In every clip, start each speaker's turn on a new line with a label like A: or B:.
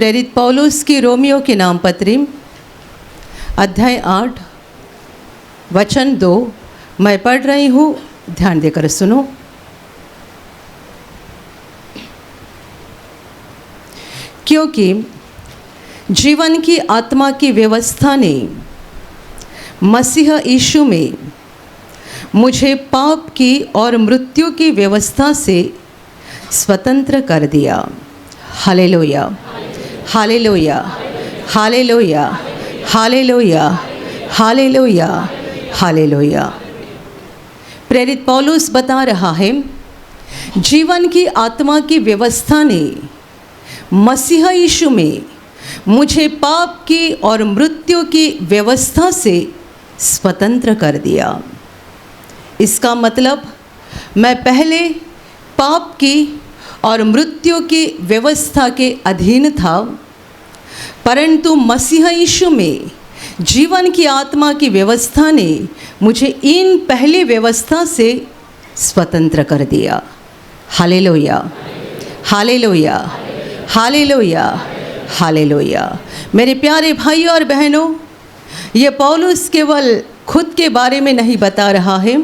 A: प्रेरित पौलुस की रोमियो की नाम पत्री अध्याय 8 वचन 2 मैं पढ़ रही हूँ, ध्यान देकर सुनो। क्योंकि जीवन की आत्मा की व्यवस्था ने मसीह यीशु में मुझे पाप की और मृत्यु की व्यवस्था से स्वतंत्र कर दिया। Hallelujah, hallelujah, hallelujah, hallelujah, hallelujah, hallelujah. प्रेरित पौलुस बता रहा है, जीवन की आत्मा की व्यवस्था ने मसीह यीशु में मुझे पाप की और मृत्यु की व्यवस्था से स्वतंत्र कर दिया। इसका मतलब मैं पहले पाप की और मृत्यु की व्यवस्था के अधीन था, परंतु मसीह यीशु में जीवन की आत्मा की व्यवस्था ने मुझे इन पहली व्यवस्था से स्वतंत्र कर दिया। Hallelujah, hallelujah, hallelujah, hallelujah. मेरे प्यारे भाइयों और बहनों, ये पौलुस केवल खुद के बारे में नहीं बता रहा है,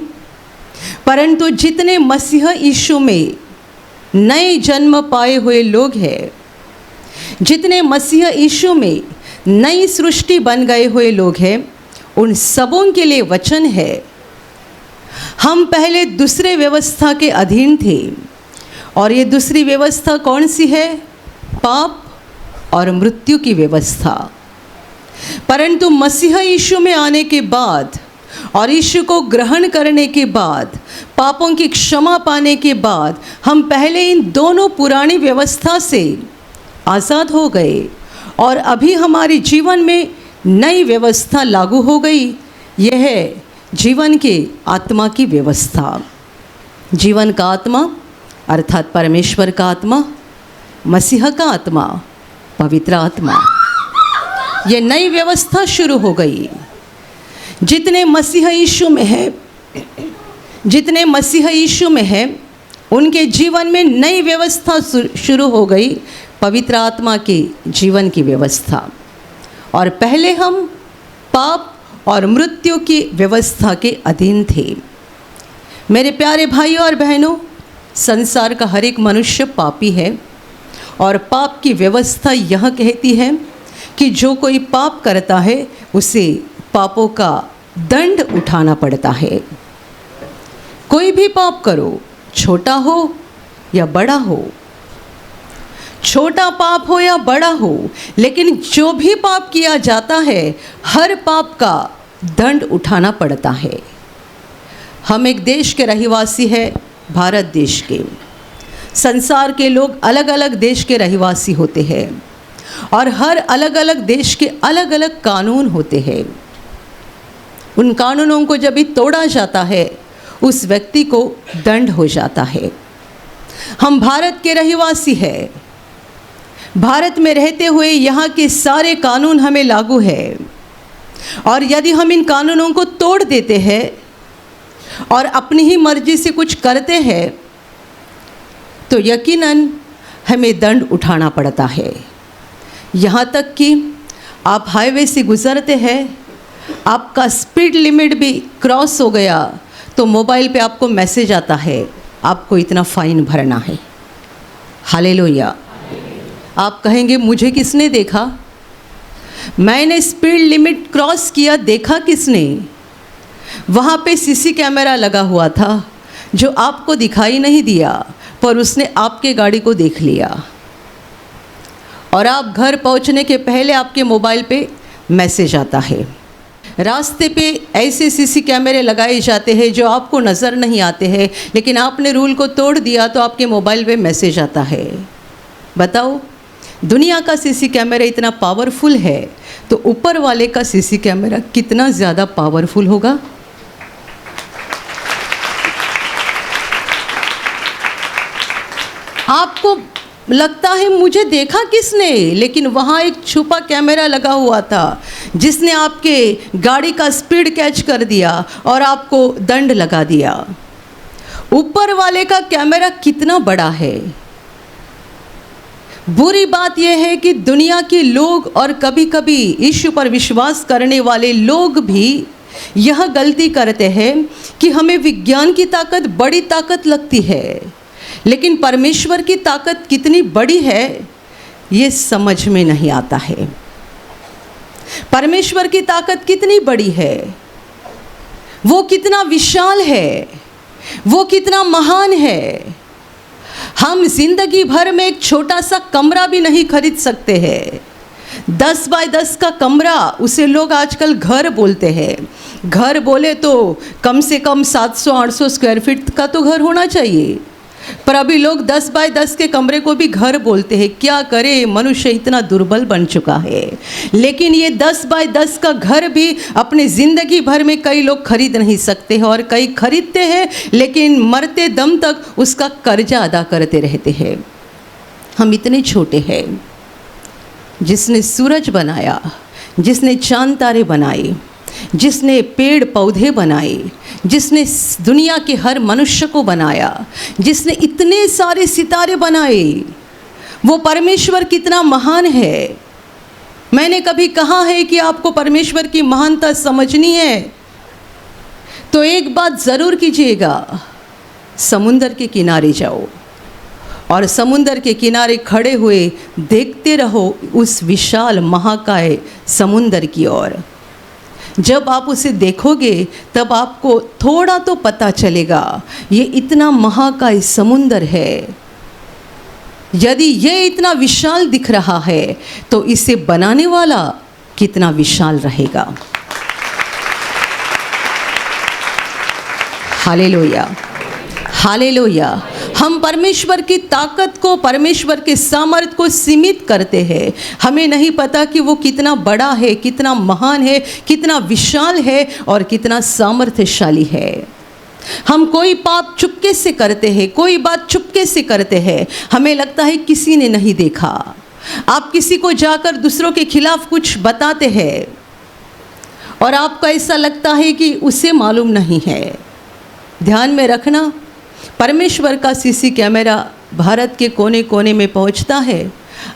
A: परंतु जितने मसीह यीशु में नए जन्म पाए हुए लोग हैं, जितने मसीह यीशु में नई सृष्टि बन गए हुए लोग हैं, उन सबों के लिए वचन है। हम पहले दूसरे व्यवस्था के अधीन थे, और ये दूसरी व्यवस्था कौन सी है? पाप और मृत्यु की व्यवस्था। परंतु मसीह यीशु में आने के बाद और यीशु को ग्रहण करने के बाद, पापों की क्षमा पाने के बाद, हम पहले इन दोनों पुरानी व्यवस्था से आज़ाद हो गए, और अभी हमारे जीवन में नई व्यवस्था लागू हो गई। यह है जीवन के आत्मा की व्यवस्था। जीवन का आत्मा अर्थात परमेश्वर का आत्मा, मसीह का आत्मा, पवित्र आत्मा, ये नई व्यवस्था शुरू हो गई। जितने मसीह यीशु में है, जितने मसीह यीशु में है, उनके जीवन में नई व्यवस्था शुरू हो गई, पवित्र आत्मा के जीवन की व्यवस्था। और पहले हम पाप और मृत्यु की व्यवस्था के अधीन थे। मेरे प्यारे भाइयों और बहनों, संसार का हर एक मनुष्य पापी है, और पाप की व्यवस्था यह कहती है कि जो कोई पाप करता है उसे पापों का दंड उठाना पड़ता है। कोई भी पाप करो, छोटा हो या बड़ा हो, छोटा पाप हो या बड़ा हो, लेकिन जो भी पाप किया जाता है, हर पाप का दंड उठाना पड़ता है। हम एक देश के रहिवासी हैं, भारत देश के। संसार के लोग अलग अलग देश के रहिवासी होते हैं, और हर अलग अलग देश के अलग अलग कानून होते हैं। उन कानूनों को जब भी तोड़ा जाता है, उस व्यक्ति को दंड हो जाता है। हम भारत के रहिवासी हैं, भारत में रहते हुए यहाँ के सारे कानून हमें लागू है, और यदि हम इन कानूनों को तोड़ देते हैं और अपनी ही मर्जी से कुछ करते हैं, तो यकीनन हमें दंड उठाना पड़ता है। यहाँ तक कि आप हाईवे से गुज़रते हैं, आपका स्पीड लिमिट भी क्रॉस हो गया, तो मोबाइल पे आपको मैसेज आता है, आपको इतना फ़ाइन भरना है। हालेलुया। आप कहेंगे, मुझे किसने देखा? मैंने स्पीड लिमिट क्रॉस किया, देखा किसने? वहाँ पे सीसी कैमरा लगा हुआ था, जो आपको दिखाई नहीं दिया, पर उसने आपके गाड़ी को देख लिया, और आप घर पहुंचने के पहले आपके मोबाइल पे मैसेज आता है। रास्ते पे ऐसे सीसी कैमरे लगाए जाते हैं जो आपको नज़र नहीं आते हैं, लेकिन आपने रूल को तोड़ दिया तो आपके मोबाइल पे मैसेज आता है। बताओ, दुनिया का सीसी कैमरा इतना पावरफुल है, तो ऊपर वाले का सीसी कैमरा कितना ज़्यादा पावरफुल होगा। आपको लगता है मुझे देखा किसने, लेकिन वहाँ एक छुपा कैमरा लगा हुआ था, जिसने आपके गाड़ी का स्पीड कैच कर दिया और आपको दंड लगा दिया। ऊपर वाले का कैमरा कितना बड़ा है, बुरी बात यह है कि दुनिया के लोग और कभी कभी यीशु पर विश्वास करने वाले लोग भी यह गलती करते हैं कि हमें विज्ञान की ताकत बड़ी ताकत लगती है, लेकिन परमेश्वर की ताकत कितनी बड़ी है ये समझ में नहीं आता है। परमेश्वर की ताकत कितनी बड़ी है, वो कितना विशाल है, वो कितना महान है। हम जिंदगी भर में एक छोटा सा कमरा भी नहीं खरीद सकते हैं। 10 बाय 10 का कमरा, उसे लोग आजकल घर बोलते हैं। घर बोले तो कम से कम 700-800 स्क्वायर फीट का तो घर होना चाहिए, पर अभी लोग 10 बाय 10 के कमरे को भी घर बोलते हैं। क्या करे, मनुष्य इतना दुर्बल बन चुका है। लेकिन ये 10 बाय 10 का घर भी अपने ज़िंदगी भर में कई लोग खरीद नहीं सकते हैं, और कई खरीदते हैं लेकिन मरते दम तक उसका कर्जा अदा करते रहते हैं। हम इतने छोटे हैं। जिसने सूरज बनाया, जिसने चांद तारे बनाए, जिसने पेड़ पौधे बनाए, जिसने दुनिया के हर मनुष्य को बनाया, जिसने इतने सारे सितारे बनाए, वो परमेश्वर कितना महान है। मैंने कभी कहा है कि आपको परमेश्वर की महानता समझनी है तो एक बात ज़रूर कीजिएगा, समुंदर के किनारे जाओ और समुंदर के किनारे खड़े हुए देखते रहो उस विशाल महाकाय समुंदर की ओर। जब आप उसे देखोगे तब आपको थोड़ा तो पता चलेगा ये इतना महाकाय समुंदर है। यदि ये इतना विशाल दिख रहा है तो इसे बनाने वाला कितना विशाल रहेगा। Hallelujah, hallelujah. हम परमेश्वर की ताकत को, परमेश्वर के सामर्थ को सीमित करते हैं। हमें नहीं पता कि वो कितना बड़ा है, कितना महान है, कितना विशाल है और कितना सामर्थ्यशाली है। हम कोई पाप चुपके से करते हैं, कोई बात चुपके से करते हैं। हमें लगता है किसी ने नहीं देखा। आप किसी को जाकर दूसरों के खिलाफ कुछ बताते हैं और आपको ऐसा लगता है कि उसे मालूम नहीं है। ध्यान में रखना, परमेश्वर का सीसी कैमरा भारत के कोने कोने में पहुंचता है,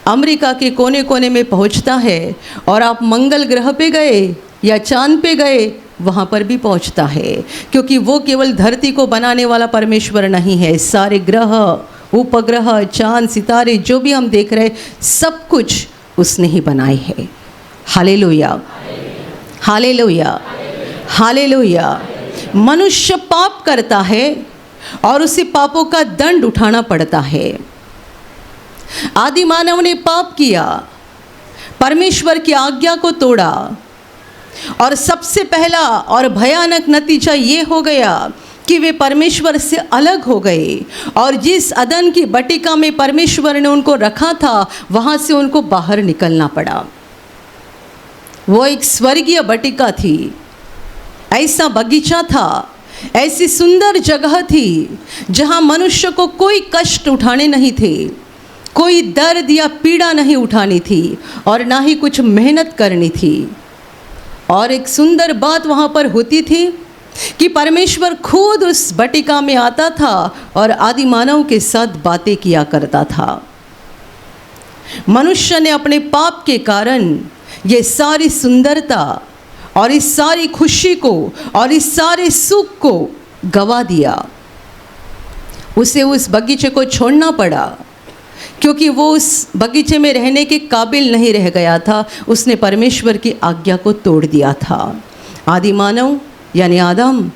A: अमेरिका के कोने कोने में पहुंचता है, और आप मंगल ग्रह पे गए या चांद पे गए वहाँ पर भी पहुंचता है, क्योंकि वो केवल धरती को बनाने वाला परमेश्वर नहीं है। सारे ग्रह, उपग्रह, चांद, सितारे जो भी हम देख रहे सब कुछ उसने ही बनाए हैं। Hallelujah, hallelujah, hallelujah. मनुष्य पाप करता है और उसे पापों का दंड उठाना पड़ता है। आदि मानव ने पाप किया, परमेश्वर की आज्ञा को तोड़ा, और सबसे पहला और भयानक नतीजा ये हो गया कि वे परमेश्वर से अलग हो गए, और जिस अदन की बटिका में परमेश्वर ने उनको रखा था वहाँ से उनको बाहर निकलना पड़ा। वो एक स्वर्गीय बटिका थी, ऐसा बगीचा था, ऐसी सुंदर जगह थी जहाँ मनुष्य को कोई कष्ट उठाने नहीं थे, कोई दर्द या पीड़ा नहीं उठानी थी और ना ही कुछ मेहनत करनी थी। और एक सुंदर बात वहाँ पर होती थी कि परमेश्वर खुद उस बटिका में आता था और आदि मानव के साथ बातें किया करता था। मनुष्य ने अपने पाप के कारण ये सारी सुंदरता और इस सारी खुशी को और इस सारे सुख को गवा दिया। उसे उस बगीचे को छोड़ना पड़ा क्योंकि वो उस बगीचे में रहने के काबिल नहीं रह गया था। उसने परमेश्वर की आज्ञा को तोड़ दिया था। आदि मानव यानी आदम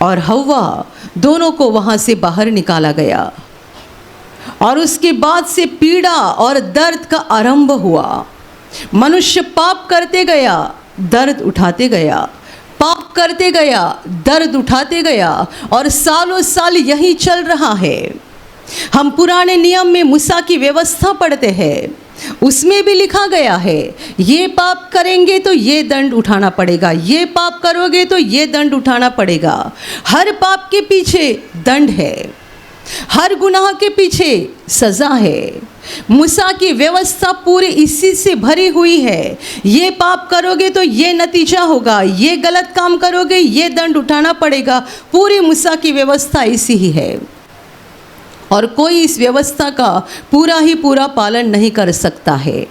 A: और हव्वा दोनों को वहाँ से बाहर निकाला गया, और उसके बाद से पीड़ा और दर्द का आरंभ हुआ। मनुष्य पाप करते गया, दर्द उठाते गया, पाप करते गया, दर्द उठाते गया, और सालों साल यही चल रहा है। हम पुराने नियम में मूसा की व्यवस्था पढ़ते हैं, उसमें भी लिखा गया है ये पाप करेंगे तो ये दंड उठाना पड़ेगा, ये पाप करोगे तो ये दंड उठाना पड़ेगा। हर पाप के पीछे दंड है, हर गुनाह के पीछे सज़ा है। मूसा की व्यवस्था पूरी इसी से भरी हुई है। ये पाप करोगे तो ये नतीजा होगा, ये गलत काम करोगे ये दंड उठाना पड़ेगा। पूरी मूसा की व्यवस्था इसी ही है। और कोई इस व्यवस्था का पूरा ही पूरा पालन नहीं कर सकता है,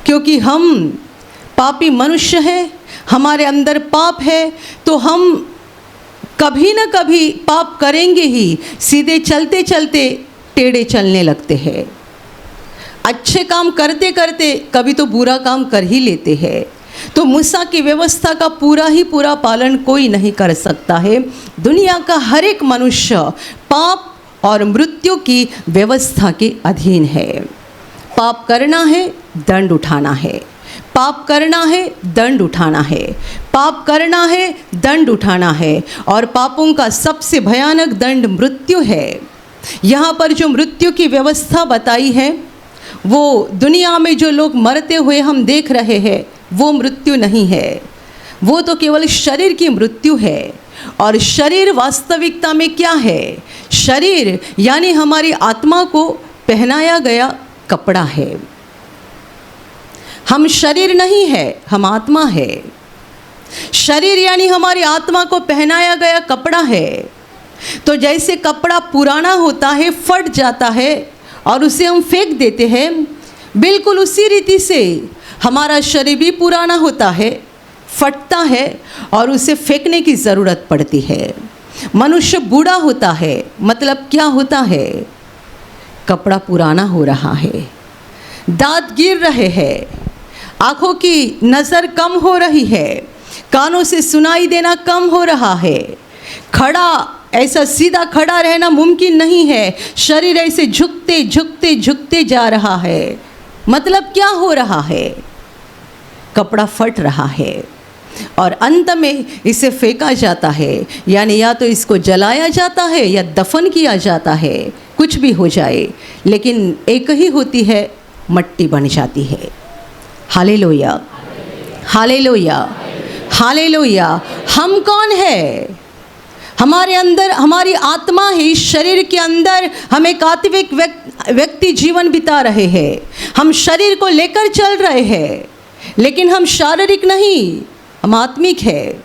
A: क्योंकि हम पापी मनुष्य हैं, हमारे अंदर पाप है, तो हम कभी ना कभी पाप करेंगे ही। सीधे चलते चलते टेढ़े चलने लगते हैं, अच्छे काम करते करते कभी तो बुरा काम कर ही लेते हैं। तो मूसा की व्यवस्था का पूरा ही पूरा पालन कोई नहीं कर सकता है। दुनिया का हर एक मनुष्य पाप और मृत्यु की व्यवस्था के अधीन है। पाप करना है, दंड उठाना है। पाप करना है, दंड उठाना है। पाप करना है, दंड उठाना है। और पापों का सबसे भयानक दंड मृत्यु है। यहाँ पर जो मृत्यु की व्यवस्था बताई है, वो दुनिया में जो लोग मरते हुए हम देख रहे हैं, वो मृत्यु नहीं है, वो तो केवल शरीर की मृत्यु है। और शरीर वास्तविकता में क्या है? शरीर यानी हमारी आत्मा को पहनाया गया कपड़ा है। हम शरीर नहीं है, हम आत्मा है। शरीर यानी हमारी आत्मा को पहनाया गया कपड़ा है। तो जैसे कपड़ा पुराना होता है, फट जाता है और उसे हम फेंक देते हैं, बिल्कुल उसी रीति से हमारा शरीर भी पुराना होता है, फटता है और उसे फेंकने की ज़रूरत पड़ती है। मनुष्य बूढ़ा होता है, मतलब क्या होता है? कपड़ा पुराना हो रहा है, दांत गिर रहे हैं, आँखों की नज़र कम हो रही है, कानों से सुनाई देना कम हो रहा है, खड़ा ऐसा सीधा खड़ा रहना मुमकिन नहीं है, शरीर ऐसे झुकते झुकते झुकते जा रहा है। मतलब क्या हो रहा है? कपड़ा फट रहा है और अंत में इसे फेंका जाता है, यानी या तो इसको जलाया जाता है या दफन किया जाता है, कुछ भी हो जाए, लेकिन एक ही होती है, मट्टी बन जाती है। Hallelujah, hallelujah, hallelujah. हम कौन है? हमारे अंदर हमारी आत्मा है। इस शरीर के अंदर हम एक आत्मिक व्यक्ति जीवन बिता रहे हैं। हम शरीर को लेकर चल रहे हैं, लेकिन हम शारीरिक नहीं, हम आत्मिक है।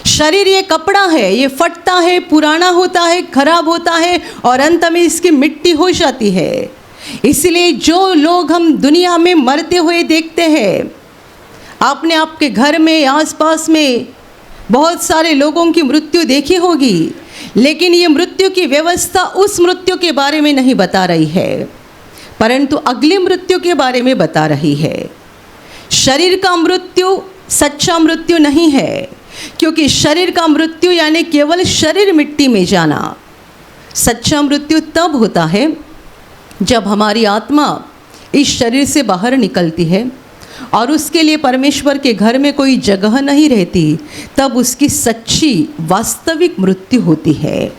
A: शरीर ये कपड़ा है, ये फटता है, पुराना होता है, खराब होता है और अंत में इसकी मिट्टी हो जाती है। इसलिए जो लोग हम दुनिया में मरते हुए देखते हैं, आपने आपके घर में आसपास में बहुत सारे लोगों की मृत्यु देखी होगी, लेकिन ये मृत्यु की व्यवस्था उस मृत्यु के बारे में नहीं बता रही है, परंतु अगली मृत्यु के बारे में बता रही है। शरीर का मृत्यु सच्चा मृत्यु नहीं है, क्योंकि शरीर का मृत्यु यानी केवल शरीर मिट्टी में जाना। सच्चा मृत्यु तब होता है जब हमारी आत्मा इस शरीर से बाहर निकलती है और उसके लिए परमेश्वर के घर में कोई जगह नहीं रहती, तब उसकी सच्ची वास्तविक मृत्यु होती है।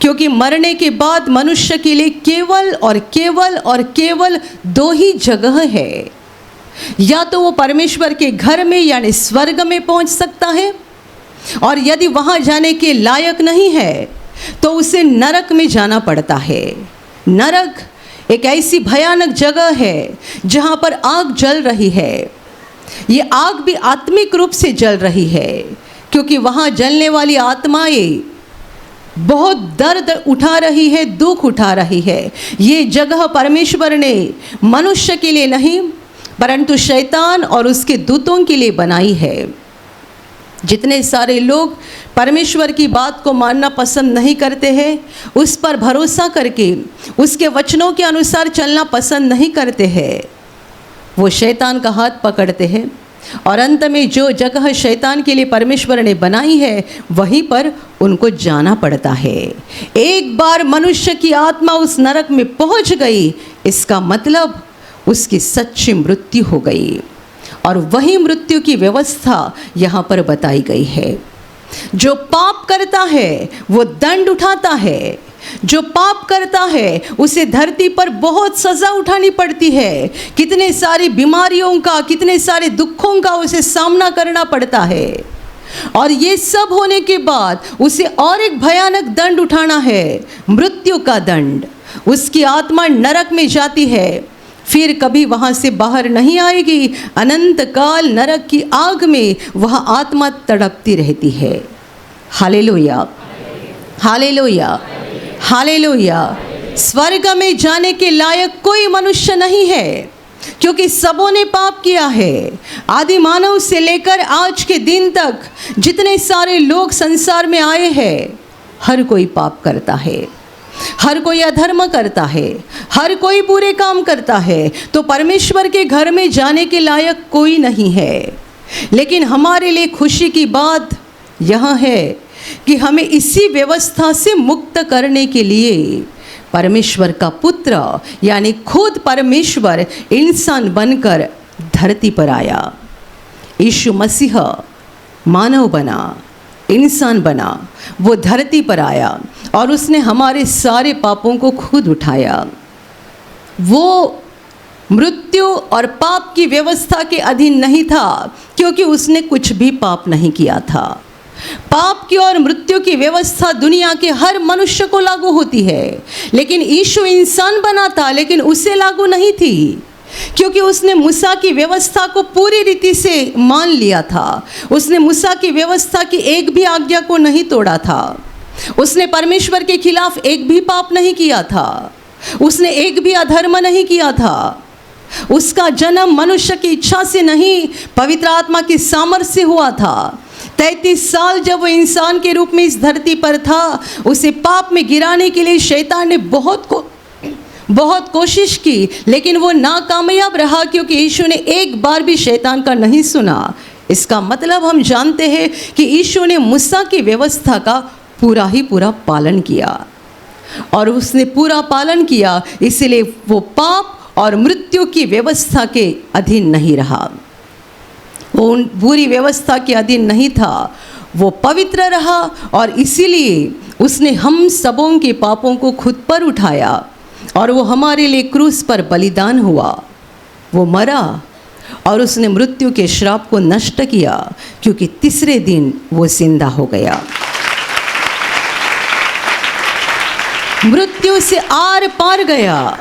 A: क्योंकि मरने के बाद मनुष्य के लिए केवल और केवल और केवल दो ही जगह है, या तो वो परमेश्वर के घर में यानी स्वर्ग में पहुंच सकता है, और यदि वहां जाने के लायक नहीं है तो उसे नरक में जाना पड़ता है। नरक एक ऐसी भयानक जगह है जहाँ पर आग जल रही है। ये आग भी आत्मिक रूप से जल रही है, क्योंकि वहाँ जलने वाली आत्माएं बहुत दर्द उठा रही है, दुख उठा रही है। ये जगह परमेश्वर ने मनुष्य के लिए नहीं, परंतु शैतान और उसके दूतों के लिए बनाई है। जितने सारे लोग परमेश्वर की बात को मानना पसंद नहीं करते हैं, उस पर भरोसा करके उसके वचनों के अनुसार चलना पसंद नहीं करते हैं, वो शैतान का हाथ पकड़ते हैं और अंत में जो जगह शैतान के लिए परमेश्वर ने बनाई है वहीं पर उनको जाना पड़ता है। एक बार मनुष्य की आत्मा उस नरक में पहुंच गई, इसका मतलब उसकी सच्ची मृत्यु हो गई। और वही मृत्यु की व्यवस्था यहाँ पर बताई गई है। जो पाप करता है वो दंड उठाता है। जो पाप करता है उसे धरती पर बहुत सज़ा उठानी पड़ती है। कितने सारी बीमारियों का, कितने सारे दुखों का उसे सामना करना पड़ता है। और ये सब होने के बाद उसे और एक भयानक दंड उठाना है, मृत्यु का दंड। उसकी आत्मा नरक में जाती है, फिर कभी वहाँ से बाहर नहीं आएगी। अनंत काल नरक की आग में वह आत्मा तड़पती रहती है। Hallelujah, hallelujah, hallelujah. स्वर्ग में जाने के लायक कोई मनुष्य नहीं है, क्योंकि सबों ने पाप किया है। आदि मानव से लेकर आज के दिन तक जितने सारे लोग संसार में आए हैं, हर कोई पाप करता है, हर कोई अधर्म करता है, हर कोई बुरे काम करता है। तो परमेश्वर के घर में जाने के लायक कोई नहीं है। लेकिन हमारे लिए खुशी की बात यह है कि हमें इसी व्यवस्था से मुक्त करने के लिए परमेश्वर का पुत्र यानी खुद परमेश्वर इंसान बनकर धरती पर आया। यीशु मसीह मानव बना, इंसान बना, वो धरती पर आया और उसने हमारे सारे पापों को खुद उठाया। वो मृत्यु और पाप की व्यवस्था के अधीन नहीं था, क्योंकि उसने कुछ भी पाप नहीं किया था। पाप की और मृत्यु की व्यवस्था दुनिया के हर मनुष्य को लागू होती है, लेकिन यीशु इंसान बना था, लेकिन उसे लागू नहीं थी, क्योंकि उसने मूसा की व्यवस्था को पूरी रीति से मान लिया था। उसने मूसा की व्यवस्था की एक भी आज्ञा को नहीं तोड़ा था। उसने परमेश्वर के खिलाफ एक भी पाप नहीं किया था। उसने एक भी अधर्म नहीं किया था। उसका जन्म मनुष्य की इच्छा से नहीं, पवित्र आत्मा की सामर्थ्य से हुआ था। 33 साल जब वो इंसान के रूप में इस धरती पर था, उसे पाप में गिराने के लिए शैतान ने बहुत कोशिश की, लेकिन वो नाकामयाब रहा, क्योंकि यीशु ने एक बार भी शैतान का नहीं सुना। इसका मतलब हम जानते हैं कि यीशु ने मूसा की व्यवस्था का पूरा पालन किया, और उसने पूरा पालन किया, इसलिए वो पाप और मृत्यु की व्यवस्था के अधीन नहीं रहा। वो उन बुरी व्यवस्था के अधीन नहीं था, वो पवित्र रहा, और इसीलिए उसने हम सबों के पापों को खुद पर उठाया, और वो हमारे लिए क्रूस पर बलिदान हुआ। वो मरा और उसने मृत्यु के श्राप को नष्ट किया, क्योंकि तीसरे दिन वो जिंदा हो गया। मृत्यु से आर पार गया।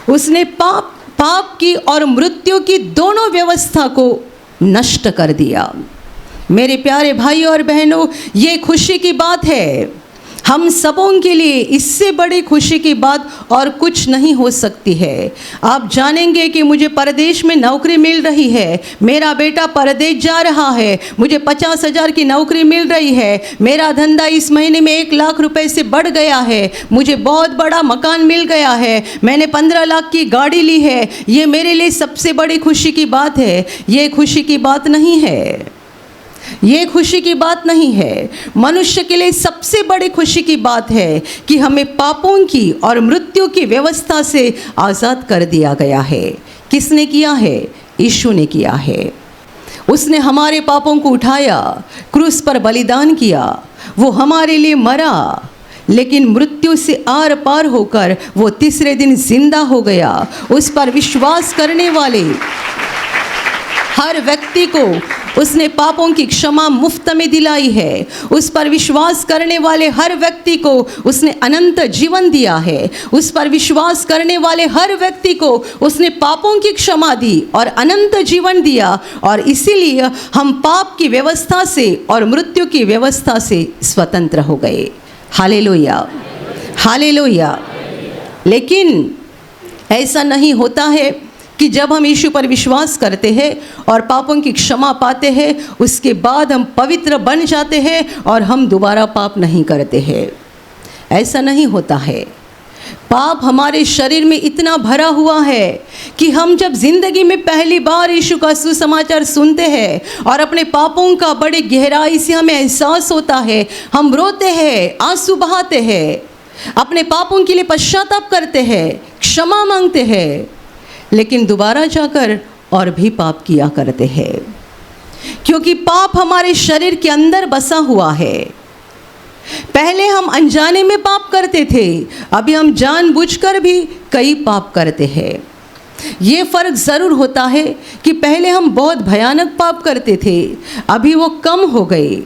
A: उसने पाप की और मृत्यु की दोनों व्यवस्था को नष्ट कर दिया। मेरे प्यारे भाई और बहनों, ये खुशी की बात है। हम सबों के लिए इससे बड़ी खुशी की बात और कुछ नहीं हो सकती है। आप जानेंगे कि मुझे परदेश में नौकरी मिल रही है, मेरा बेटा परदेश जा रहा है, मुझे 50,000 की नौकरी मिल रही है, मेरा धंधा इस महीने में 1 लाख रुपए से बढ़ गया है, मुझे बहुत बड़ा मकान मिल गया है, मैंने 15 लाख की गाड़ी ली है। ये मेरे लिए सबसे बड़ी खुशी की बात है। ये खुशी की बात नहीं है। ये खुशी की बात नहीं है। मनुष्य के लिए सबसे बड़ी खुशी की बात है कि हमें पापों की और मृत्यु की व्यवस्था से आज़ाद कर दिया गया है। किसने किया है? यीशु ने किया है। उसने हमारे पापों को उठाया, क्रूस पर बलिदान किया, वो हमारे लिए मरा, लेकिन मृत्यु से आर पार होकर वो तीसरे दिन जिंदा हो गया। उस पर विश्वास करने वाले हर व्यक्ति को उसने पापों की क्षमा मुफ्त में दिलाई है। उस पर विश्वास करने वाले हर व्यक्ति को उसने अनंत जीवन दिया है। उस पर विश्वास करने वाले हर व्यक्ति को उसने पापों की क्षमा दी और अनंत जीवन दिया, और इसीलिए हम पाप की व्यवस्था से और मृत्यु की व्यवस्था से स्वतंत्र हो गए। Hallelujah, hallelujah. लेकिन ऐसा नहीं होता है कि जब हम यीशु पर विश्वास करते हैं और पापों की क्षमा पाते हैं, उसके बाद हम पवित्र बन जाते हैं और हम दोबारा पाप नहीं करते हैं। ऐसा नहीं होता है। पाप हमारे शरीर में इतना भरा हुआ है कि हम जब जिंदगी में पहली बार यीशु का सुसमाचार सुनते हैं और अपने पापों का बड़े गहराई से हमें एहसास होता है, हम रोते हैं, आंसू बहाते हैं, अपने पापों के लिए पश्चाताप करते हैं, क्षमा मांगते हैं, लेकिन दोबारा जाकर और भी पाप किया करते हैं, क्योंकि पाप हमारे शरीर के अंदर बसा हुआ है। पहले हम अनजाने में पाप करते थे, अभी हम जानबूझकर भी कई पाप करते हैं। ये फ़र्क ज़रूर होता है कि पहले हम बहुत भयानक पाप करते थे, अभी वो कम हो गए,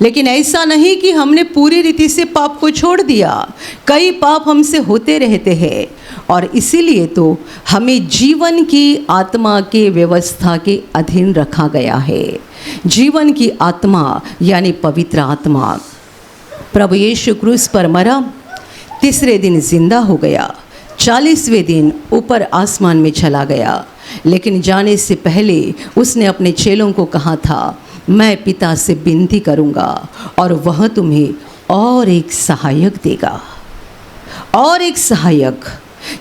A: लेकिन ऐसा नहीं कि हमने पूरी रीति से पाप को छोड़ दिया। कई पाप हमसे होते रहते हैं, और इसीलिए तो हमें जीवन की आत्मा के व्यवस्था के अधीन रखा गया है। जीवन की आत्मा यानी पवित्र आत्मा। प्रभु यीशु क्रूस पर मरा, तीसरे दिन जिंदा हो गया, 40वें दिन ऊपर आसमान में चला गया, लेकिन जाने से पहले उसने अपने चेलों को कहा था, मैं पिता से विनती करूँगा और वह तुम्हें और एक सहायक देगा। और एक सहायक।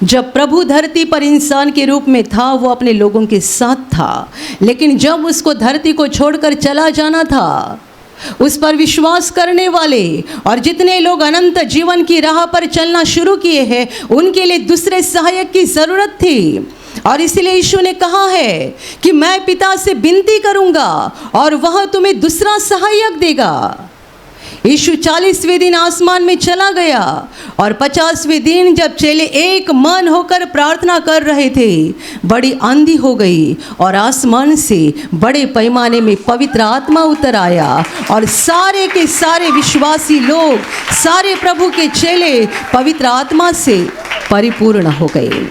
A: जब प्रभु धरती पर इंसान के रूप में था, वो अपने लोगों के साथ था, लेकिन जब उसको धरती को छोड़कर चला जाना था, उस पर विश्वास करने वाले और जितने लोग अनंत जीवन की राह पर चलना शुरू किए हैं, उनके लिए दूसरे सहायक की ज़रूरत थी। और इसलिए यीशु ने कहा है कि मैं पिता से विनती करूंगा और वह तुम्हें दूसरा सहायक देगा। यीशु 40वें दिन आसमान में चला गया और 50वें दिन जब चेले एक मन होकर प्रार्थना कर रहे थे, बड़ी आंधी हो गई और आसमान से बड़े पैमाने में पवित्र आत्मा उतर आया और सारे के सारे विश्वासी लोग, सारे प्रभु के चेले पवित्र आत्मा से परिपूर्ण हो गए।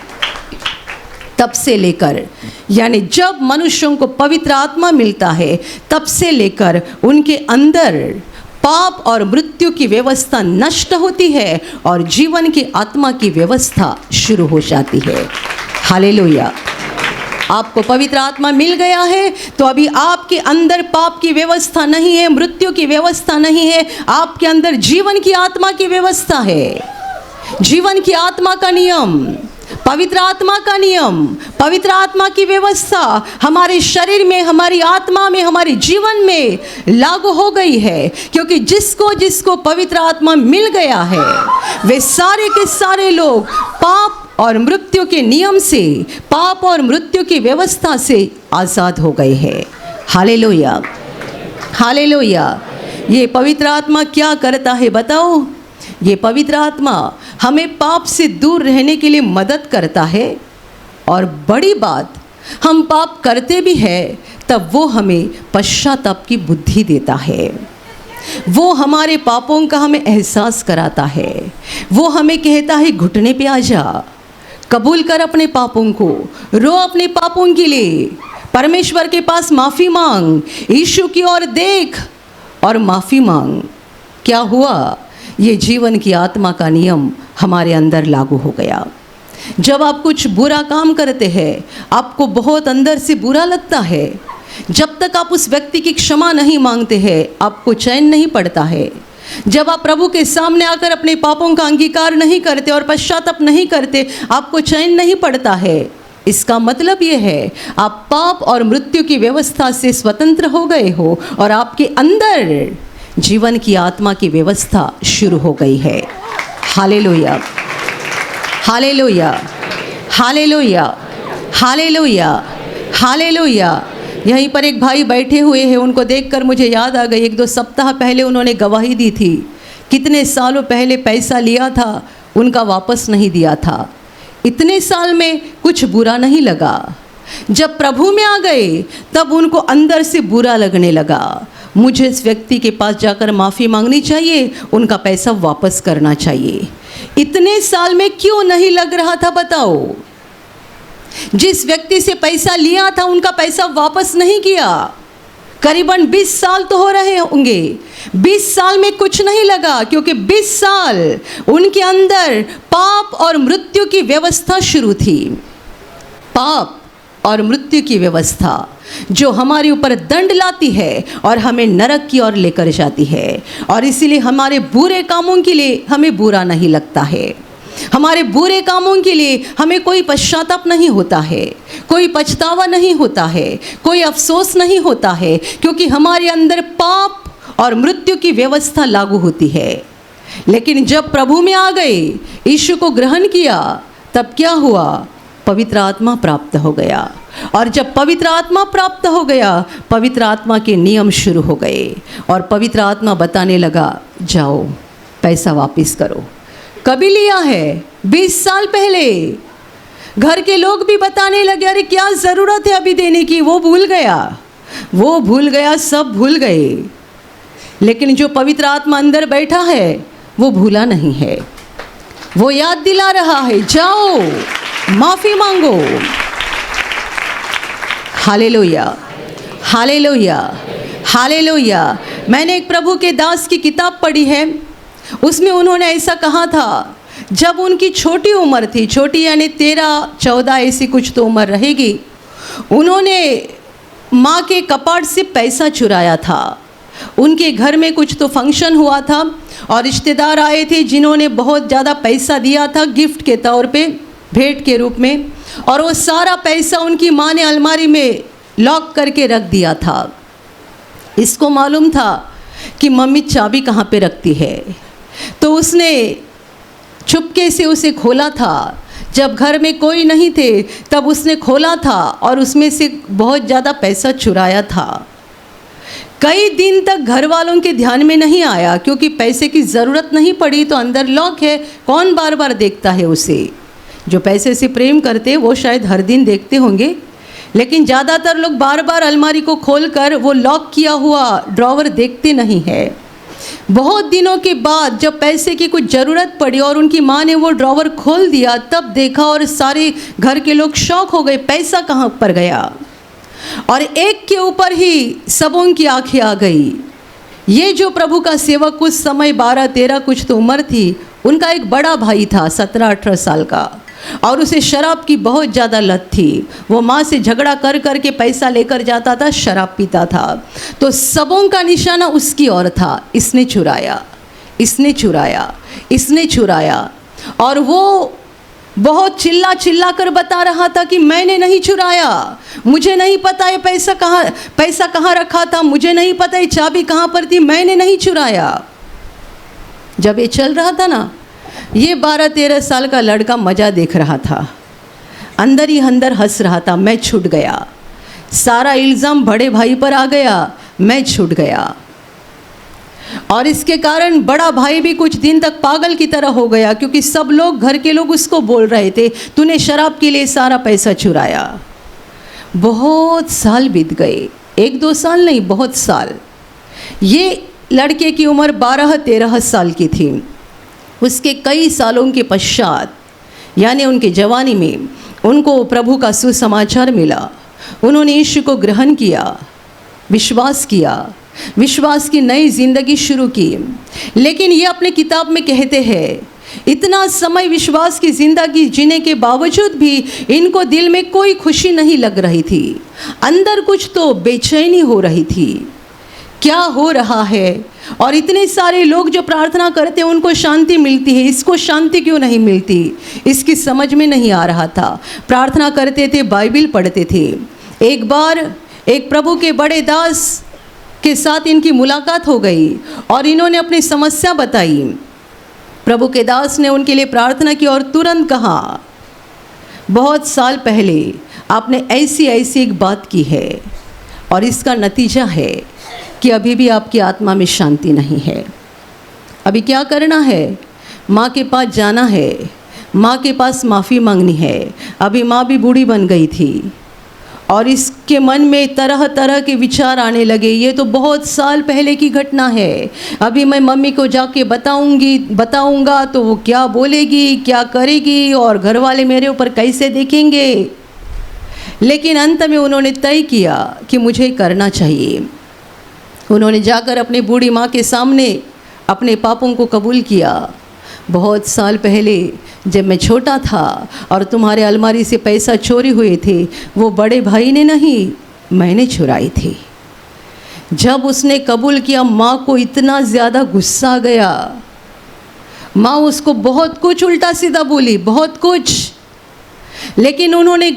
A: तब से लेकर, यानी जब मनुष्यों को पवित्र आत्मा मिलता है, तब से लेकर उनके अंदर पाप और मृत्यु की व्यवस्था नष्ट होती है और जीवन की आत्मा की व्यवस्था शुरू हो जाती है। हालेलुया। आपको पवित्र आत्मा मिल गया है तो अभी आपके अंदर पाप की व्यवस्था नहीं है, मृत्यु की व्यवस्था नहीं है, आपके अंदर जीवन की आत्मा की व्यवस्था है। जीवन की आत्मा का नियम, पवित्र आत्मा का नियम, पवित्र आत्मा की व्यवस्था हमारे शरीर में, हमारी आत्मा में, हमारे जीवन में लागू हो गई है, क्योंकि जिसको जिसको पवित्र आत्मा मिल गया है, वे सारे के सारे लोग पाप और मृत्यु के नियम से, पाप और मृत्यु की व्यवस्था से आज़ाद हो गए हैं। Hallelujah, hallelujah. ये पवित्र आत्मा क्या करता है बताओ? ये पवित्र आत्मा हमें पाप से दूर रहने के लिए मदद करता है, और बड़ी बात, हम पाप करते भी हैं तब वो हमें पश्चाताप की बुद्धि देता है। वो हमारे पापों का हमें एहसास कराता है। वो हमें कहता है घुटने पे आ जा, कबूल कर अपने पापों को, रो अपने पापों के लिए, परमेश्वर के पास माफ़ी मांग, यीशु की ओर देख और माफ़ी मांग। क्या हुआ? ये जीवन की आत्मा का नियम हमारे अंदर लागू हो गया। जब आप कुछ बुरा काम करते हैं, आपको बहुत अंदर से बुरा लगता है, जब तक आप उस व्यक्ति की क्षमा नहीं मांगते हैं, आपको चैन नहीं पड़ता है। जब आप प्रभु के सामने आकर अपने पापों का अंगीकार नहीं करते और पश्चाताप नहीं करते, आपको चैन नहीं पड़ता है। इसका मतलब ये है, आप पाप और मृत्यु की व्यवस्था से स्वतंत्र हो गए हो और आपके अंदर जीवन की आत्मा की व्यवस्था शुरू हो गई है। Hallelujah, hallelujah, hallelujah, hallelujah, hallelujah. यहीं पर एक भाई बैठे हुए हैं, उनको देखकर मुझे याद आ गई, 1-2 सप्ताह पहले उन्होंने गवाही दी थी। कितने सालों पहले पैसा लिया था, उनका वापस नहीं दिया था। इतने साल में कुछ बुरा नहीं लगा। जब प्रभु में आ गए तब उनको अंदर से बुरा लगने लगा। मुझे इस व्यक्ति के पास जाकर माफ़ी मांगनी चाहिए, उनका पैसा वापस करना चाहिए। इतने साल में क्यों नहीं लग रहा था बताओ? जिस व्यक्ति से पैसा लिया था उनका पैसा वापस नहीं किया। करीबन 20 साल तो हो रहे होंगे। 20 साल में कुछ नहीं लगा, क्योंकि 20 साल उनके अंदर पाप और मृत्यु की व्यवस्था शुरू थी। पाप और मृत्यु की व्यवस्था जो हमारे ऊपर दंड लाती है और हमें नरक की ओर लेकर जाती है। और इसीलिए हमारे बुरे कामों के लिए हमें बुरा नहीं लगता है। हमारे बुरे कामों के लिए हमें कोई पश्चाताप नहीं होता है, कोई पछतावा नहीं होता है, कोई अफसोस नहीं होता है, क्योंकि हमारे अंदर पाप और मृत्यु की व्यवस्था लागू होती है। लेकिन जब प्रभु में आ गए, यीशु को ग्रहण किया, तब क्या हुआ? पवित्र आत्मा प्राप्त हो गया। और जब पवित्र आत्मा प्राप्त हो गया, पवित्र आत्मा के नियम शुरू हो गए और पवित्र आत्मा बताने लगा, जाओ पैसा वापस करो। कभी लिया है? 20 साल पहले। घर के लोग भी बताने लगे, अरे क्या ज़रूरत है अभी देने की, वो भूल गया, वो भूल गया, सब भूल गए। लेकिन जो पवित्र आत्मा अंदर बैठा है वो भूला नहीं है, वो याद दिला रहा है, जाओ माफ़ी मांगो। Hallelujah, hallelujah, hallelujah. मैंने एक प्रभु के दास की किताब पढ़ी है, उसमें उन्होंने ऐसा कहा था, जब उनकी छोटी उम्र थी, छोटी यानी 13-14 ऐसी कुछ तो उम्र रहेगी, उन्होंने माँ के कपाट से पैसा चुराया था। उनके घर में कुछ तो फंक्शन हुआ था और रिश्तेदार आए थे जिन्होंने बहुत ज़्यादा पैसा दिया था गिफ्ट के तौर पे, भेंट के रूप में, और वो सारा पैसा उनकी माँ ने अलमारी में लॉक करके रख दिया था। इसको मालूम था कि मम्मी चाबी कहाँ पे रखती है, तो उसने चुपके से उसे खोला था। जब घर में कोई नहीं थे तब उसने खोला था और उसमें से बहुत ज़्यादा पैसा चुराया था। कई दिन तक घर वालों के ध्यान में नहीं आया क्योंकि पैसे की ज़रूरत नहीं पड़ी, तो अंदर लॉक है, कौन बार बार देखता है उसे। जो पैसे से प्रेम करते वो शायद हर दिन देखते होंगे, लेकिन ज़्यादातर लोग बार बार अलमारी को खोलकर वो लॉक किया हुआ ड्रॉवर देखते नहीं है। बहुत दिनों के बाद जब पैसे की कुछ ज़रूरत पड़ी और उनकी माँ ने वो ड्रॉवर खोल दिया, तब देखा और सारे घर के लोग शॉक हो गए, पैसा कहाँ पर गया। और एक के ऊपर ही सबों की आंखें आ गई। ये जो प्रभु का सेवक कुछ समय 12-13 कुछ तो उम्र थी, उनका एक बड़ा भाई था 17-18 साल का, और उसे शराब की बहुत ज़्यादा लत थी। वो माँ से झगड़ा कर कर के पैसा लेकर जाता था, शराब पीता था। तो सबों का निशाना उसकी ओर था, इसने चुराया, इसने चुराया, इसने चुराया। और वो बहुत चिल्ला चिल्ला कर बता रहा था कि मैंने नहीं चुराया, मुझे नहीं पता ये पैसा कहाँ रखा था, मुझे नहीं पता ये चाबी कहाँ पर थी, मैंने नहीं चुराया। जब ये चल रहा था ना, ये 12-13 साल का लड़का मज़ा देख रहा था, अंदर ही अंदर हंस रहा था, मैं छूट गया। सारा इल्ज़ाम बड़े भाई पर आ गया, मैं छूट गया। और इसके कारण बड़ा भाई भी कुछ दिन तक पागल की तरह हो गया क्योंकि सब लोग, घर के लोग उसको बोल रहे थे, तूने शराब के लिए सारा पैसा चुराया। बहुत साल बीत गए, 1-2 साल नहीं, बहुत साल। ये लड़के की उम्र 12-13 साल की थी। उसके कई सालों के पश्चात, यानी उनके जवानी में, उनको प्रभु का सुसमाचार मिला। उन्होंने यीशु को ग्रहण किया, विश्वास किया, विश्वास की नई जिंदगी शुरू की। लेकिन ये अपने किताब में कहते हैं, इतना समय विश्वास की जिंदगी जीने के बावजूद भी इनको दिल में कोई खुशी नहीं लग रही थी। अंदर कुछ तो बेचैनी हो रही थी, क्या हो रहा है। और इतने सारे लोग जो प्रार्थना करते हैं उनको शांति मिलती है, इसको शांति क्यों नहीं मिलती, इसकी समझ में नहीं आ रहा था। प्रार्थना करते थे, बाइबिल पढ़ते थे। एक बार एक प्रभु के बड़े दास के साथ इनकी मुलाकात हो गई और इन्होंने अपनी समस्या बताई। प्रभु के दास ने उनके लिए प्रार्थना की और तुरंत कहा, बहुत साल पहले आपने ऐसी ऐसी एक बात की है और इसका नतीजा है कि अभी भी आपकी आत्मा में शांति नहीं है। अभी क्या करना है, माँ के पास जाना है, माँ के पास माफ़ी मांगनी है। अभी माँ भी बूढ़ी बन गई थी और इसके मन में तरह तरह के विचार आने लगे, ये तो बहुत साल पहले की घटना है। अभी मैं मम्मी को जाके बताऊंगा तो वो क्या बोलेगी, क्या करेगी, और घर वाले मेरे ऊपर कैसे देखेंगे। लेकिन अंत में उन्होंने तय किया कि मुझे करना चाहिए। उन्होंने जाकर अपनी बूढ़ी माँ के सामने अपने पापों को कबूल किया। बहुत साल पहले जब मैं छोटा था और तुम्हारे अलमारी से पैसा चोरी हुए थे, वो बड़े भाई ने नहीं, मैंने चुराई थी। जब उसने कबूल किया, माँ को इतना ज़्यादा गुस्सा गया। माँ उसको बहुत कुछ उल्टा सीधा बोली, बहुत कुछ, लेकिन उन्होंने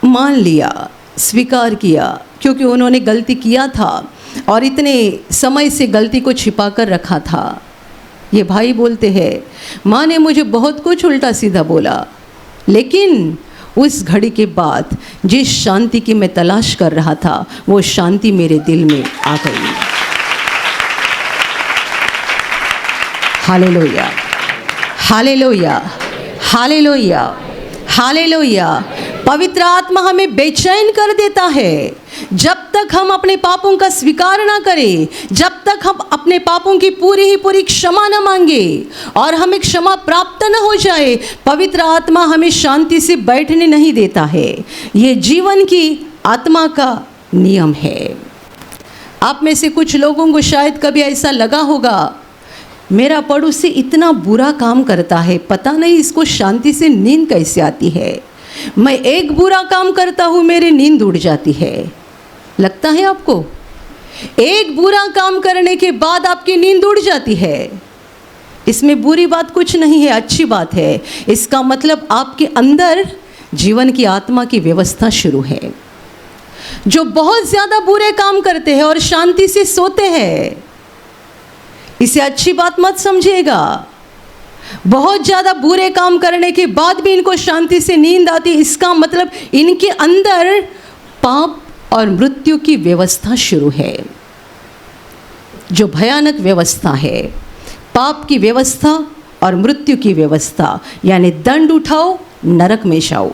A: मान लिया, स्वीकार किया, क्योंकि उन्होंने गलती किया था और इतने समय से गलती को छिपा कर रखा था। ये भाई बोलते हैं, माँ ने मुझे बहुत कुछ उल्टा सीधा बोला, लेकिन उस घड़ी के बाद जिस शांति की मैं तलाश कर रहा था, वो शांति मेरे दिल में आ गई। Hallelujah, hallelujah, hallelujah, hallelujah. पवित्र आत्मा हमें बेचैन कर देता है। जब तक हम अपने पापों का स्वीकार ना करें, जब तक हम अपने पापों की पूरी ही पूरी क्षमा न मांगे और हमें क्षमा प्राप्त न हो जाए, पवित्र आत्मा हमें शांति से बैठने नहीं देता है। ये जीवन की आत्मा का नियम है। आप में से कुछ लोगों को शायद कभी ऐसा लगा होगा, मेरा पड़ोसी इतना बुरा काम करता है, पता नहीं इसको शांति से नींद कैसे आती है। मैं एक बुरा काम करता हूँ, मेरी नींद उड़ जाती है। लगता है आपको? एक बुरा काम करने के बाद आपकी नींद उड़ जाती है। इसमें बुरी बात कुछ नहीं है, अच्छी बात है। इसका मतलब आपके अंदर जीवन की आत्मा की व्यवस्था शुरू है। जो बहुत ज़्यादा बुरे काम करते हैं और शांति से सोते हैं, इसे अच्छी बात मत समझिएगा। बहुत ज़्यादा बुरे काम करने के बाद भी इनको शांति से नींद आती, इसका मतलब इनके अंदर पाप और मृत्यु की व्यवस्था शुरू है, जो भयानक व्यवस्था है। पाप की व्यवस्था और मृत्यु की व्यवस्था, यानी दंड उठाओ नरक में जाओ,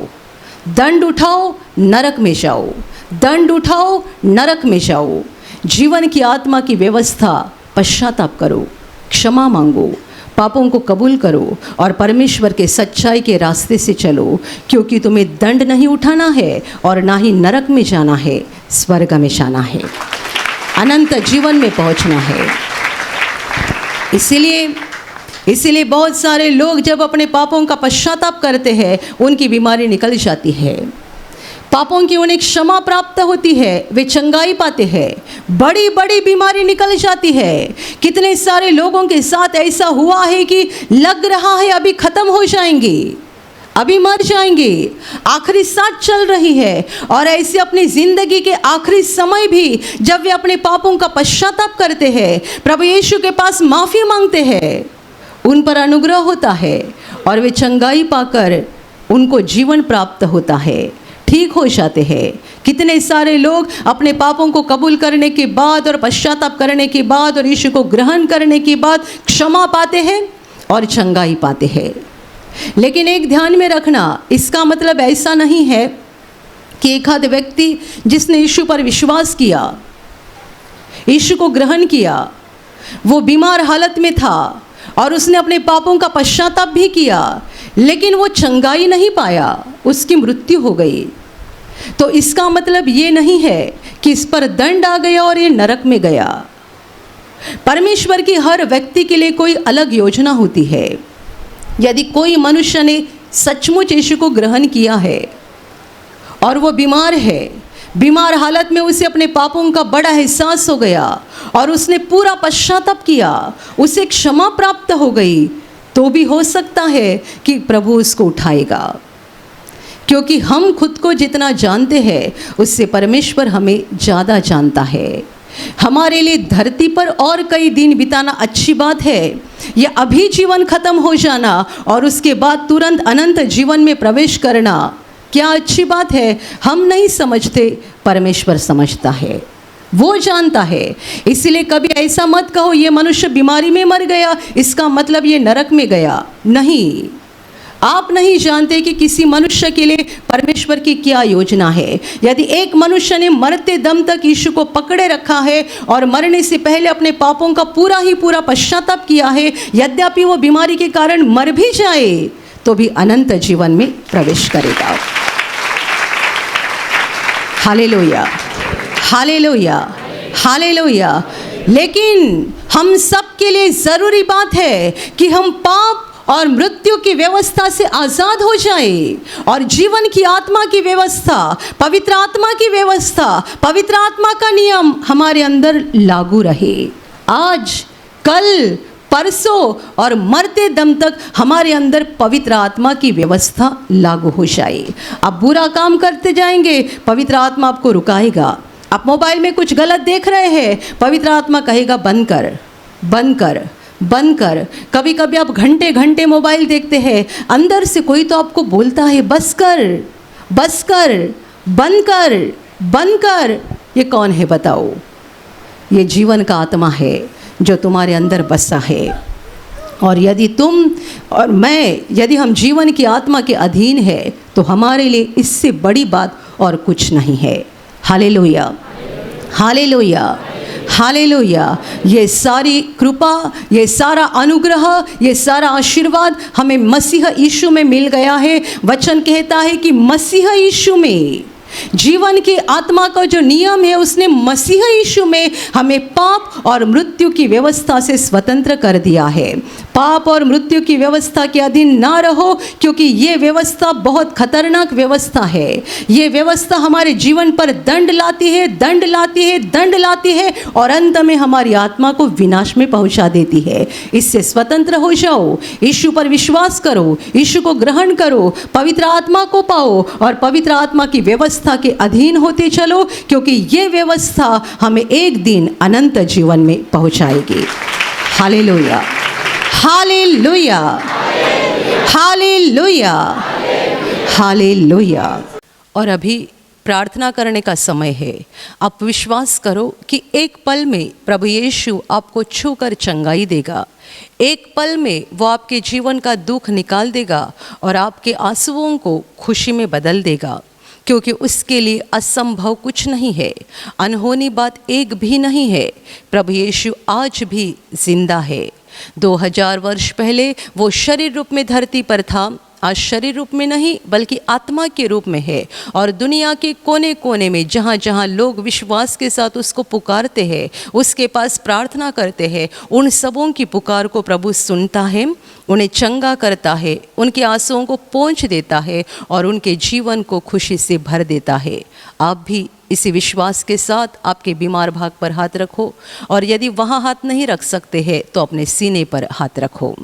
A: दंड उठाओ नरक में जाओ, दंड उठाओ नरक में जाओ। जीवन की आत्मा की व्यवस्था, पश्चाताप करो, क्षमा मांगो, पापों को कबूल करो और परमेश्वर के सच्चाई के रास्ते से चलो, क्योंकि तुम्हें दंड नहीं उठाना है और ना ही नरक में जाना है, स्वर्ग में जाना है, अनंत जीवन में पहुंचना है। इसीलिए बहुत सारे लोग जब अपने पापों का पश्चाताप करते हैं, उनकी बीमारी निकल जाती है, पापों की उन्हें क्षमा प्राप्त होती है, वे चंगाई पाते हैं, बड़ी बड़ी बीमारी निकल जाती है। कितने सारे लोगों के साथ ऐसा हुआ है कि लग रहा है अभी ख़त्म हो जाएंगे, अभी मर जाएंगे, आखिरी सांस चल रही है, और ऐसे अपनी ज़िंदगी के आखिरी समय भी जब वे अपने पापों का पश्चाताप करते हैं, प्रभु यीशु के पास माफ़ी मांगते हैं, उन पर अनुग्रह होता है और वे चंगाई पाकर उनको जीवन प्राप्त होता है, ठीक हो जाते हैं। कितने सारे लोग अपने पापों को कबूल करने के बाद और पश्चाताप करने के बाद और यीशु को ग्रहण करने के बाद क्षमा पाते हैं और चंगाई पाते हैं। लेकिन एक ध्यान में रखना, इसका मतलब ऐसा नहीं है कि एक आध व्यक्ति जिसने यीशु पर विश्वास किया, यीशु को ग्रहण किया, वो बीमार हालत में था और उसने अपने पापों का पश्चाताप भी किया, लेकिन वो चंगाई नहीं पाया, उसकी मृत्यु हो गई, तो इसका मतलब ये नहीं है कि इस पर दंड आ गया और ये नरक में गया। परमेश्वर की हर व्यक्ति के लिए कोई अलग योजना होती है। यदि कोई मनुष्य ने सचमुच यीशु को ग्रहण किया है और वो बीमार है, बीमार हालत में उसे अपने पापों का बड़ा एहसास हो गया और उसने पूरा पश्चाताप किया, उसे क्षमा प्राप्त हो गई, तो भी हो सकता है कि प्रभु उसको उठाएगा, क्योंकि हम खुद को जितना जानते हैं उससे परमेश्वर हमें ज़्यादा जानता है। हमारे लिए धरती पर और कई दिन बिताना अच्छी बात है, या अभी जीवन खत्म हो जाना और उसके बाद तुरंत अनंत जीवन में प्रवेश करना क्या अच्छी बात है? हम नहीं समझते, परमेश्वर समझता है, वो जानता है। इसलिए कभी ऐसा मत कहो ये मनुष्य बीमारी में मर गया, इसका मतलब ये नरक में गया। नहीं, आप नहीं जानते कि किसी मनुष्य के लिए परमेश्वर की क्या योजना है। यदि एक मनुष्य ने मरते दम तक यीशु को पकड़े रखा है और मरने से पहले अपने पापों का पूरा पश्चाताप किया है, यद्यपि वो बीमारी के कारण मर भी जाए तो भी अनंत जीवन में प्रवेश करेगा। Hallelujah, hallelujah, hallelujah. लेकिन हम सब के लिए ज़रूरी बात है कि हम पाप और मृत्यु की व्यवस्था से आज़ाद हो जाए और जीवन की आत्मा की व्यवस्था, पवित्र आत्मा की व्यवस्था, पवित्र आत्मा का नियम हमारे अंदर लागू रहे। आज, कल, परसों और मरते दम तक हमारे अंदर पवित्र आत्मा की व्यवस्था लागू हो जाए। आप बुरा काम करते जाएंगे, पवित्र आत्मा आपको रुकाएगा। आप मोबाइल में कुछ गलत देख रहे हैं, पवित्र आत्मा कहेगा बंद कर, बंद कर, बंद कर। कभी कभी आप घंटे घंटे मोबाइल देखते हैं, अंदर से कोई तो आपको बोलता है बस कर, बस कर, बंद कर, बंद कर। ये कौन है बताओ? ये जीवन का आत्मा है जो तुम्हारे अंदर बसा है। और यदि तुम और मैं, यदि हम जीवन की आत्मा के अधीन है, तो हमारे लिए इससे बड़ी बात और कुछ नहीं है। Hallelujah, hallelujah, hallelujah. ये सारी कृपा, ये सारा अनुग्रह, ये सारा आशीर्वाद हमें मसीह यीशु में मिल गया है। वचन कहता है कि मसीह यीशु में जीवन की आत्मा का जो नियम है उसने मसीह यीशु में हमें पाप और मृत्यु की व्यवस्था से स्वतंत्र कर दिया है। पाप और मृत्यु की व्यवस्था के अधीन ना रहो, क्योंकि ये व्यवस्था बहुत खतरनाक व्यवस्था है। ये व्यवस्था हमारे जीवन पर दंड लाती है, दंड लाती है, दंड लाती है और अंत में हमारी आत्मा को विनाश में पहुंचा देती है। इससे स्वतंत्र हो जाओ, यीशु पर विश्वास करो, यीशु को ग्रहण करो, पवित्र आत्मा को पाओ और पवित्र आत्मा की व्यवस्था के अधीन होते चलो, क्योंकि ये व्यवस्था हमें एक दिन अनंत जीवन में पहुंचाएगी। Hallelujah, hallelujah, hallelujah, hallelujah. और अभी प्रार्थना करने का समय है। आप विश्वास करो कि एक पल में प्रभु यीशु आपको छूकर चंगाई देगा। एक पल में वो आपके जीवन का दुख निकाल देगा और आपके आंसुओं को खुशी में बदल देगा, क्योंकि उसके लिए असंभव कुछ नहीं है, अनहोनी बात एक भी नहीं है। प्रभु यीशु आज भी जिंदा है। 2000 वर्ष पहले वो शरीर रूप में धरती पर था, आज शरीर रूप में नहीं बल्कि आत्मा के रूप में है और दुनिया के कोने कोने में जहाँ जहाँ लोग विश्वास के साथ उसको पुकारते हैं, उसके पास प्रार्थना करते हैं, उन सबों की पुकार को प्रभु सुनता है, उन्हें चंगा करता है, उनके आंसुओं को पोंछ देता है और उनके जीवन को खुशी से भर देता है। आप भी इसी विश्वास के साथ आपके बीमार भाग पर हाथ रखो और यदि वहाँ हाथ नहीं रख सकते हैं तो अपने सीने पर हाथ रखो।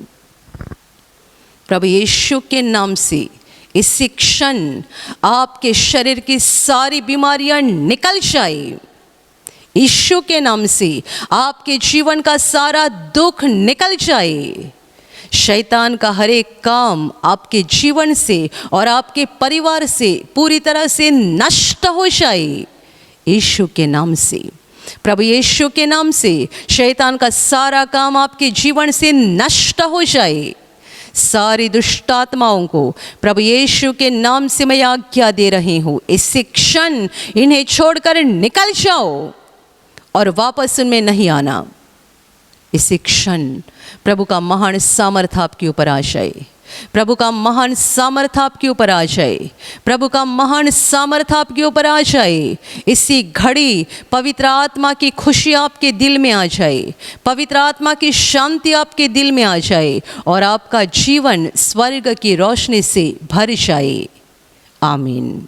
A: प्रभु यीशु के नाम से इसी क्षण आपके शरीर की सारी बीमारियां निकल जाए। यीशु के नाम से आपके जीवन का सारा दुख निकल जाए। शैतान का हर एक काम आपके जीवन से और आपके परिवार से पूरी तरह से नष्ट हो जाए। यीशु के नाम से, प्रभु यीशु के नाम से शैतान का सारा काम आपके जीवन से नष्ट हो जाए। सारी दुष्ट आत्माओं को प्रभु यीशु के नाम से मैं आज्ञा दे रही हूँ, इसी क्षण इन्हें छोड़कर निकल जाओ और वापस उनमें नहीं आना। इसी क्षण प्रभु का महान सामर्थ आपके ऊपर आ जाए, प्रभु का महान सामर्थ आपके ऊपर आ जाए, प्रभु का महान सामर्थ आपके ऊपर आ जाए। इसी घड़ी पवित्र आत्मा की खुशी आपके दिल में आ जाए, पवित्र आत्मा की शांति आपके दिल में आ जाए और आपका जीवन स्वर्ग की रोशनी से भर जाए। आमीन।